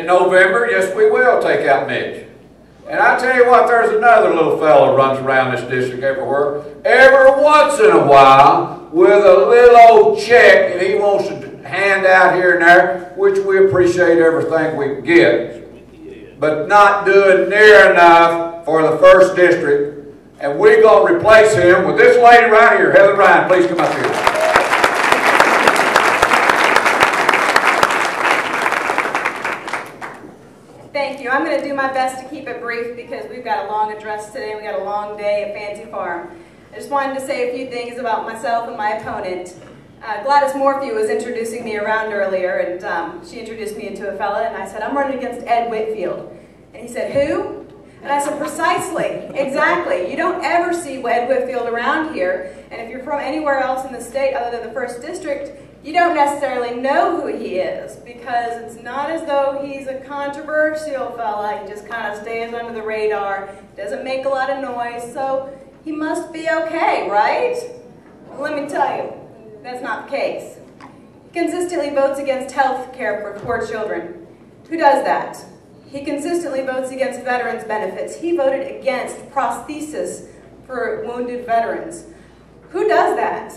in November, yes, we will take out Mitch. And I tell you what, there's another little fellow runs around this district everywhere, every once in a while, with a little old check that he wants to hand out here and there, which we appreciate everything we get, but not doing near enough for the first district. And we're going to replace him with this lady right here. Heather Ryan, please come up here. Thank you. I'm going to do my best to keep it brief because we've got a long address today. We've got a long day at Fancy Farm. I just wanted to say a few things about myself and my opponent. Gladys Morphew was introducing me around earlier, and she introduced me into a fella, and I said, I'm running against Ed Whitfield. And he said, who? And I said, precisely, exactly. You don't ever see Ed Whitfield around here, and if you're from anywhere else in the state other than the 1st District, you don't necessarily know who he is, because it's not as though he's a controversial fella. He just kind of stays under the radar, doesn't make a lot of noise, so he must be okay, right? Well, let me tell you, that's not the case. He consistently votes against health care for poor children. Who does that? He consistently votes against veterans' benefits. He voted against prosthesis for wounded veterans. Who does that?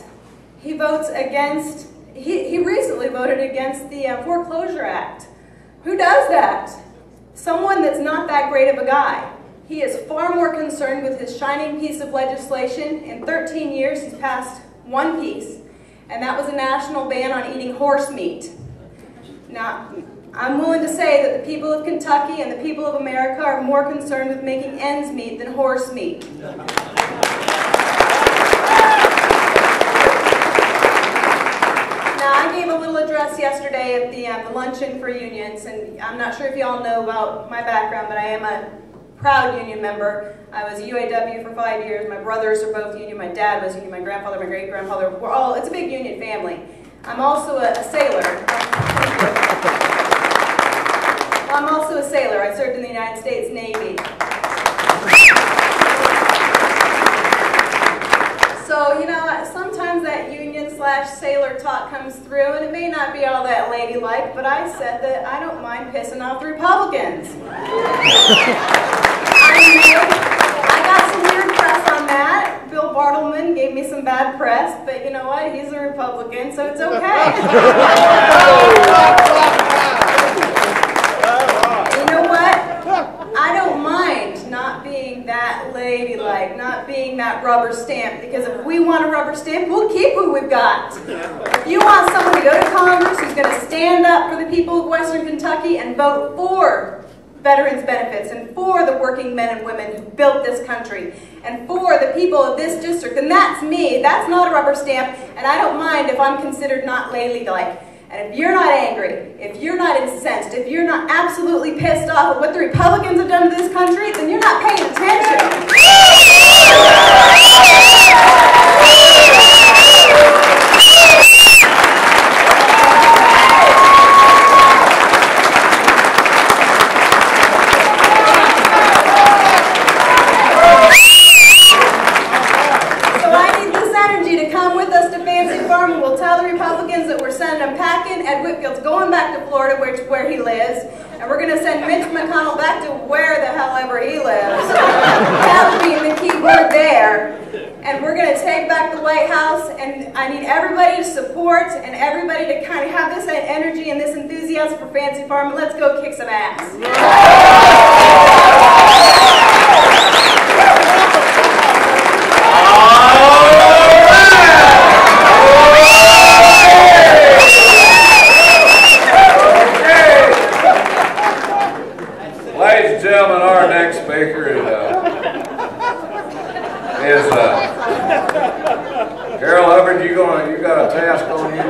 He votes against, he recently voted against the Foreclosure Act. Who does that? Someone that's not that great of a guy. He is far more concerned with his shining piece of legislation. In 13 years, he's passed one piece, and that was a national ban on eating horse meat. Now, I'm willing to say that the people of Kentucky and the people of America are more concerned with making ends meet than horse meat. Now, I gave a little address yesterday at the luncheon for unions, and I'm not sure if you all know about my background, but I am a proud union member. I was a UAW for 5 years. My brothers are both union. My dad was union. My grandfather, my great-grandfather, we're all, it's a big union family. I'm also a sailor. I'm also a sailor. I served in the United States Navy. So, you know, sometimes that union/sailor talk comes through, and it may not be all that ladylike, but I said that I don't mind pissing off the Republicans. I got some weird press on that. Bill Bartleman gave me some bad press, but you know what? He's a Republican, so it's okay. You know what? I don't mind not being that ladylike, not being that rubber stamp, because if we want a rubber stamp, we'll keep who we've got. If you want someone to go to Congress who's going to stand up for the people of Western Kentucky and vote for veterans' benefits and for the working men and women who built this country and for the people of this district, and that's me. That's not a rubber stamp, and I don't mind if I'm considered not ladylike. And if you're not angry, if you're not incensed, if you're not absolutely pissed off at what the Republicans have done to this country, then you're not paying attention. We'll tell the Republicans that we're sending them packing. Ed Whitfield's going back to Florida, where he lives, and we're going to send Mitch McConnell back to where the hell ever he lives. That'll be the key word there. And we're going to take back the White House, and I need everybody to support and everybody to kind of have this energy and this enthusiasm for Fancy Farm, and let's go kick some ass. Ladies and gentlemen, our next speaker is Carol Hubbard. You got a task on you now.